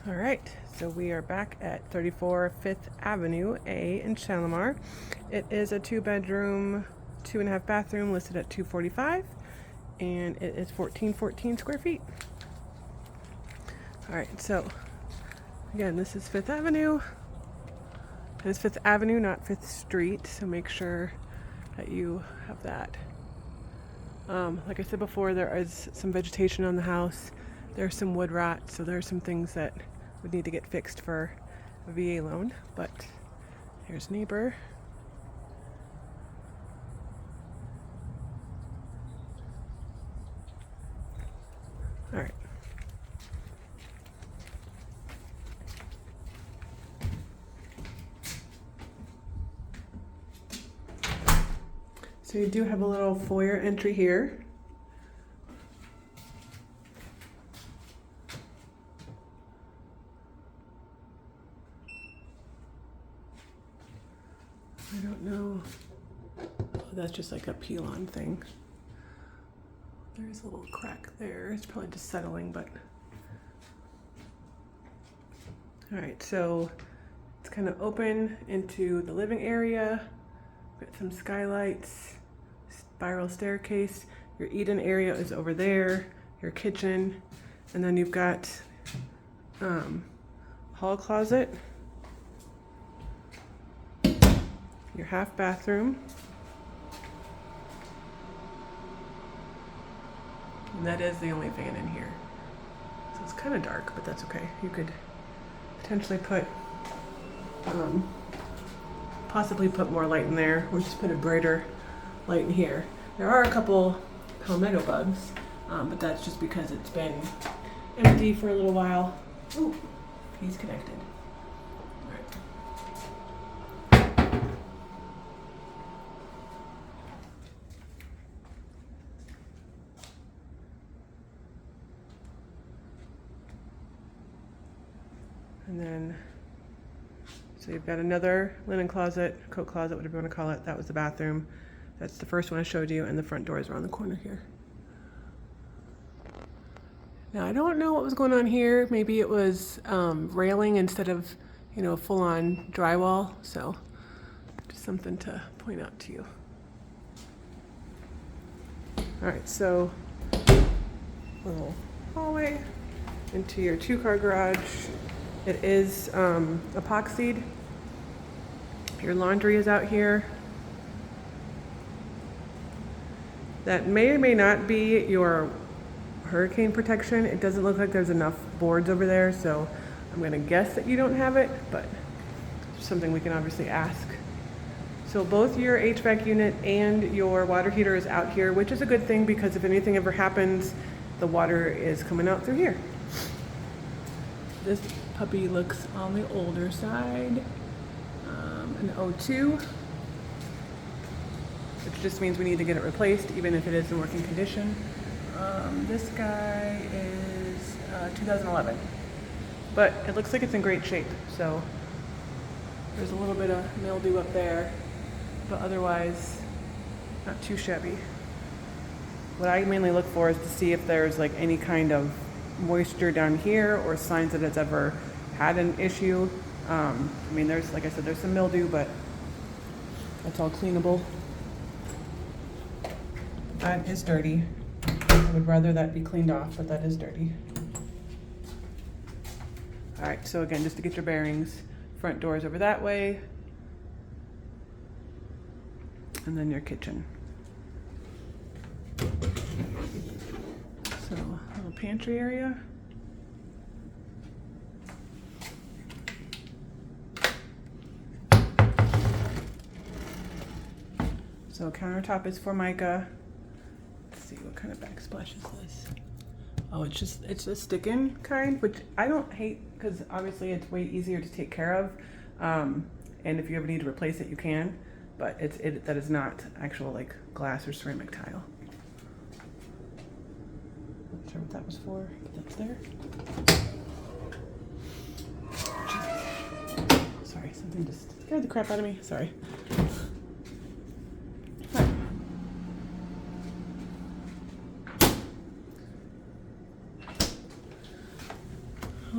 All right, so we are back at 34 Fifth Avenue A in Shalimar. It is a 2-bedroom, 2.5 bathroom listed at $245, and it is 1414 square feet. All right, so again, this is 5th Avenue. It's 5th Avenue, not 5th Street, so make sure that you have that. Like I said before, there is some vegetation on the house. There's some wood rot, so there are some things that would need to get fixed for a VA loan. But here's neighbor. All right. So you do have a little foyer entry here. I don't know. Oh, that's just like a peel-on thing. There's a little crack there. It's probably just settling, but. All right, so it's kind of open into the living area. Got some skylights, spiral staircase. Your eat-in area is over there, your kitchen, and then you've got hall closet, your half bathroom, and that is the only fan in here. So it's kind of dark, but that's okay. You could potentially put, possibly put more light in there, or just put a brighter light in here. There are a couple palmetto bugs, but that's just because it's been empty for a little while. Ooh, he's connected. All right. And then, so you've got another linen closet, coat closet, whatever you want to call it. That was the bathroom. That's the first one I showed you, and the front door is around the corner here. Now, I don't know what was going on here. Maybe it was railing instead of, full-on drywall. So just something to point out to you. All right, so little hallway into your 2-car garage. It is epoxied. Your laundry is out here. That may or may not be your hurricane protection. It doesn't look like there's enough boards over there, so I'm gonna guess that you don't have it, but it's something we can obviously ask. So both your HVAC unit and your water heater is out here, which is a good thing because if anything ever happens, the water is coming out through here. This puppy looks on the older side, an O2, which just means we need to get it replaced, even if it is in working condition. This guy is 2011, but it looks like it's in great shape. So there's a little bit of mildew up there, but otherwise not too shabby. What I mainly look for is to see if there's like any kind of moisture down here or signs that it's ever had an issue. I mean, there's, like I said, there's some mildew, but that's all cleanable. That is dirty. I would rather that be cleaned off, but that is dirty. All right, so again, just to get your bearings, front door is over that way, and then your kitchen. So, a little pantry area. So countertop is Formica. Let's see, what kind of backsplash is this? Oh, it's a stick-in kind, which I don't hate because obviously it's way easier to take care of. And if you ever need to replace it, you can. But that is not actual like glass or ceramic tile. Not sure what that was for, but that's there. Sorry, something just scared the crap out of me. Sorry.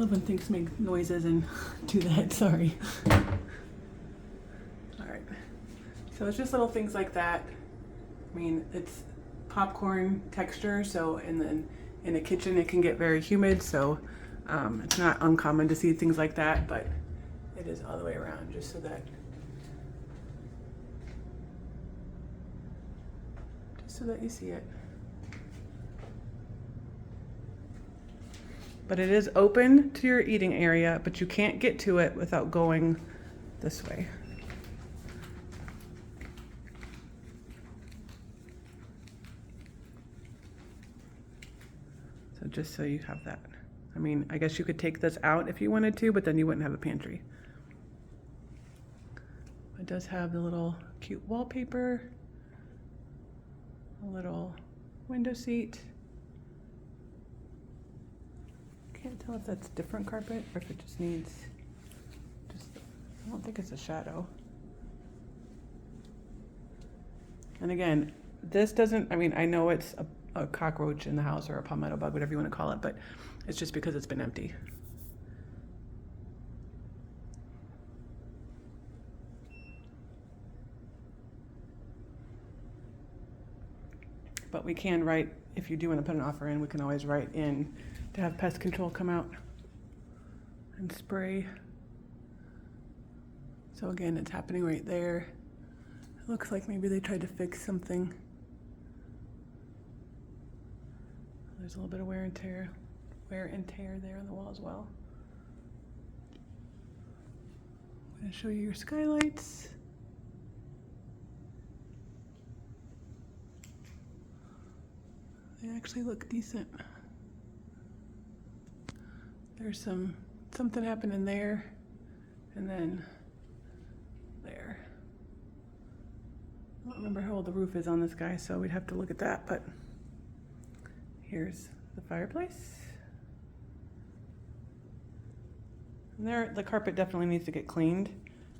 love when things make noises and do that, sorry. All right, so it's just little things like that. I mean, it's popcorn texture, so in a kitchen it can get very humid, so it's not uncommon to see things like that, but it is all the way around, just so that you see it. But it is open to your eating area, but you can't get to it without going this way. So just so you have that. I mean, I guess you could take this out if you wanted to, but then you wouldn't have a pantry. It does have the little cute wallpaper, a little window seat. Can't tell if that's different carpet or if it just needs, I don't think it's a shadow. And again, this doesn't, I mean, I know it's a cockroach in the house or a palmetto bug, whatever you want to call it, but it's just because it's been empty. But we can write, if you do want to put an offer in, we can always write in to have pest control come out and spray. So again, it's happening right there. It looks like maybe they tried to fix something. There's a little bit of wear and tear there on the wall as well. I'm going to show you your skylights. They actually look decent. There's something happening there, and then there. I don't remember how old the roof is on this guy, so we'd have to look at that, but here's the fireplace. And there, the carpet definitely needs to get cleaned.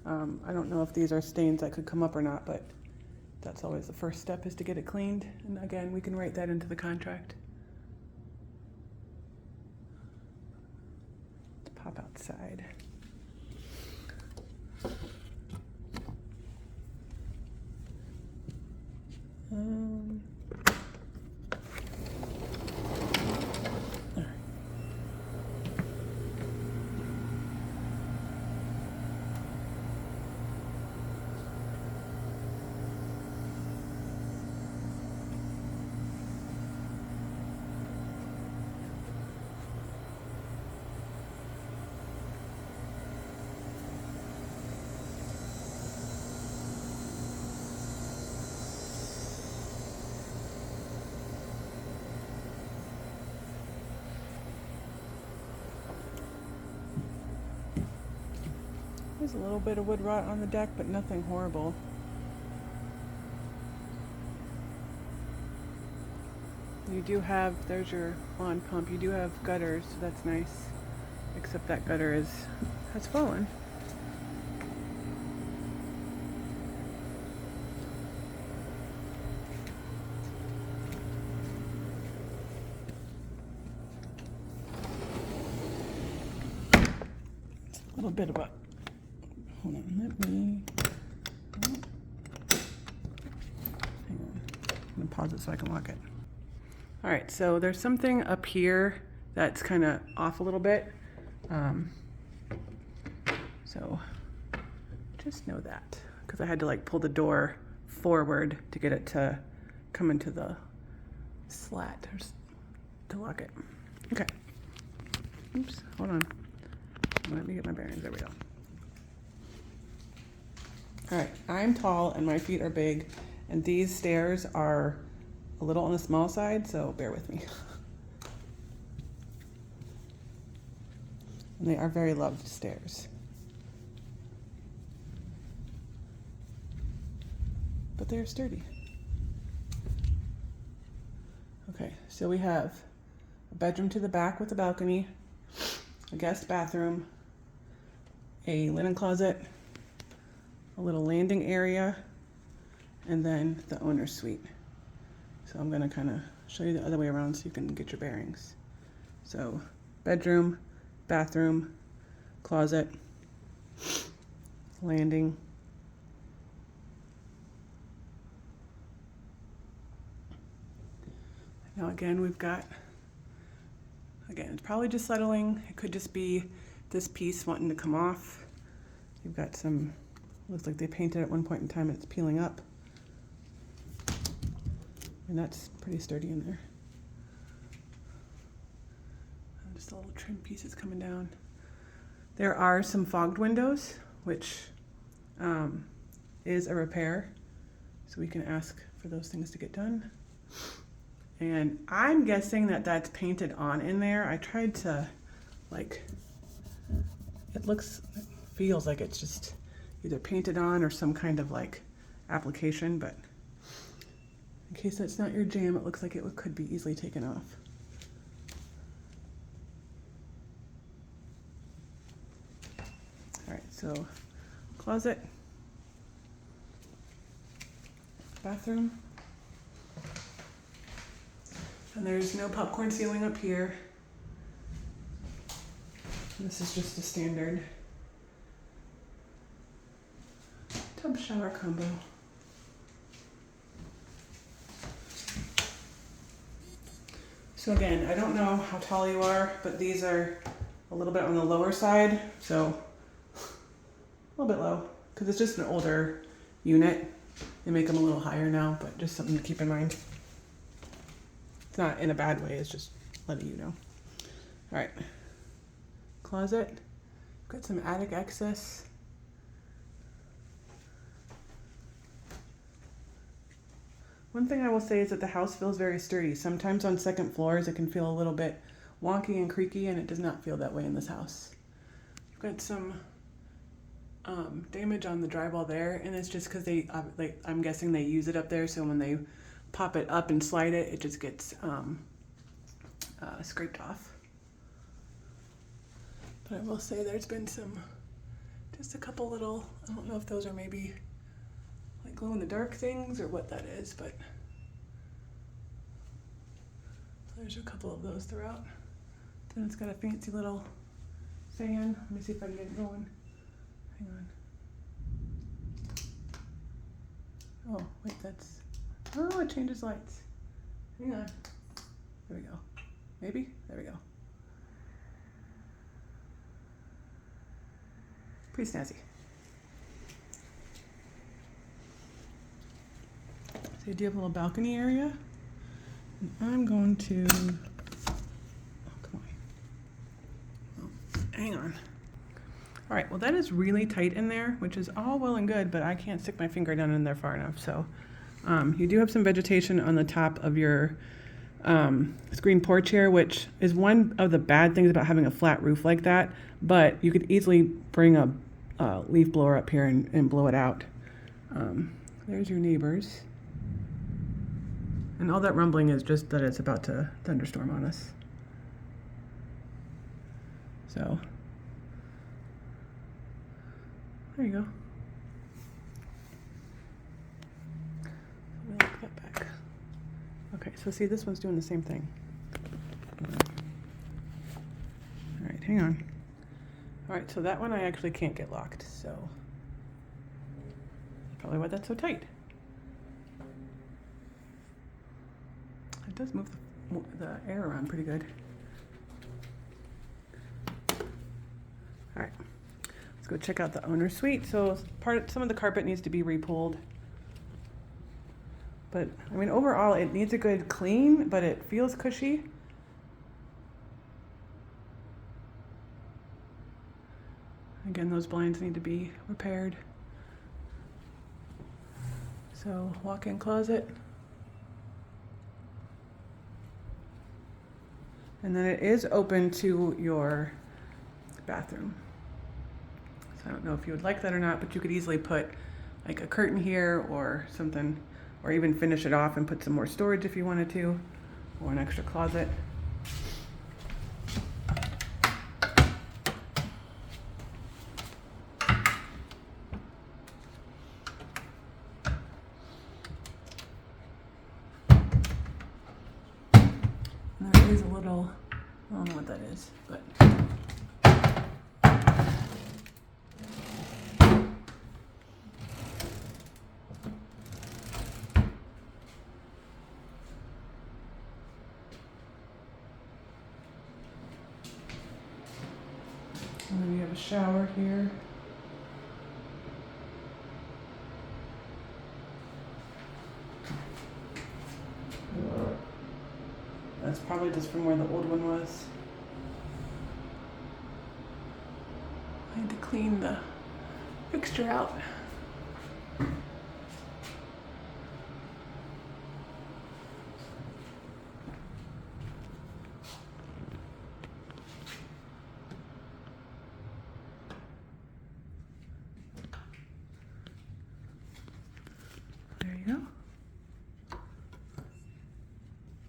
I don't know if these are stains that could come up or not, but that's always the first step, is to get it cleaned. And again, we can write that into the contract. Let's pop outside. There's a little bit of wood rot on the deck, but nothing horrible. You do have, there's your lawn pump, you do have gutters, so that's nice. Except that gutter has fallen. It's a little bit of a, hold on, let me, hang on. I'm gonna pause it so I can lock it. All right, so there's something up here that's kind of off a little bit. So just know that, because I had to like pull the door forward to get it to come into the slat to lock it. Okay. Oops, hold on. Let me get my bearings, there we go. All right, I'm tall and my feet are big, and these stairs are a little on the small side, so bear with me. And they are very loved stairs. But they're sturdy. Okay, so we have a bedroom to the back with a balcony, a guest bathroom, a linen closet, a little landing area, and then the owner's suite. So I'm gonna kind of show you the other way around so you can get your bearings. So bedroom, bathroom, closet, landing. Now again, we've got, again, it's probably just settling. It could just be this piece wanting to come off. You've got some, looks like they painted at one point in time and it's peeling up. And that's pretty sturdy in there. And just the little trim pieces coming down. There are some fogged windows, which is a repair. So we can ask for those things to get done. And I'm guessing that that's painted on in there. I tried to, like, it feels like it's just either painted on or some kind of like application, but in case that's not your jam, it looks like it could be easily taken off. All right, so closet, bathroom, and there's no popcorn ceiling up here. This is just a standard tub shower combo. So again, I don't know how tall you are, but these are a little bit on the lower side, so a little bit low, because it's just an older unit. They make them a little higher now, but just something to keep in mind. It's not in a bad way, it's just letting you know. All right, closet, got some attic access. One thing I will say is that the house feels very sturdy. Sometimes on second floors it can feel a little bit wonky and creaky, and it does not feel that way in this house. We've got some damage on the drywall there, and it's just because they, I'm guessing they use it up there, so when they pop it up and slide it, it just gets scraped off. But I will say there's been just a couple little, I don't know if those are maybe like glow in the dark things or what that is, but there's a couple of those throughout. Then it's got a fancy little fan. Let me see if I can get it going. Hang on. Oh, wait, oh, it changes lights. Hang on. There we go. Maybe? There we go. Pretty snazzy. So you do have a little balcony area. And I'm going to, oh, come on. Oh, hang on. All right, well that is really tight in there, which is all well and good, but I can't stick my finger down in there far enough. So you do have some vegetation on the top of your screen porch here, which is one of the bad things about having a flat roof like that, but you could easily bring a leaf blower up here and blow it out. There's your neighbors. And all that rumbling is just that it's about to thunderstorm on us. So, there you go. Let me look that back. Okay, so see, this one's doing the same thing. All right, hang on. All right, so that one I actually can't get locked, so probably why that's so tight. It does move the air around pretty good. All right, let's go check out the owner's suite. So some of the carpet needs to be repulled. But I mean, overall, it needs a good clean, but it feels cushy. Again, those blinds need to be repaired. So walk-in closet. And then it is open to your bathroom. So I don't know if you would like that or not, but you could easily put like a curtain here or something, or even finish it off and put some more storage if you wanted to, or an extra closet. And there is a little, I don't know what that is, but And then we have a shower here. That's probably just from where the old one was. I had to clean the fixture out.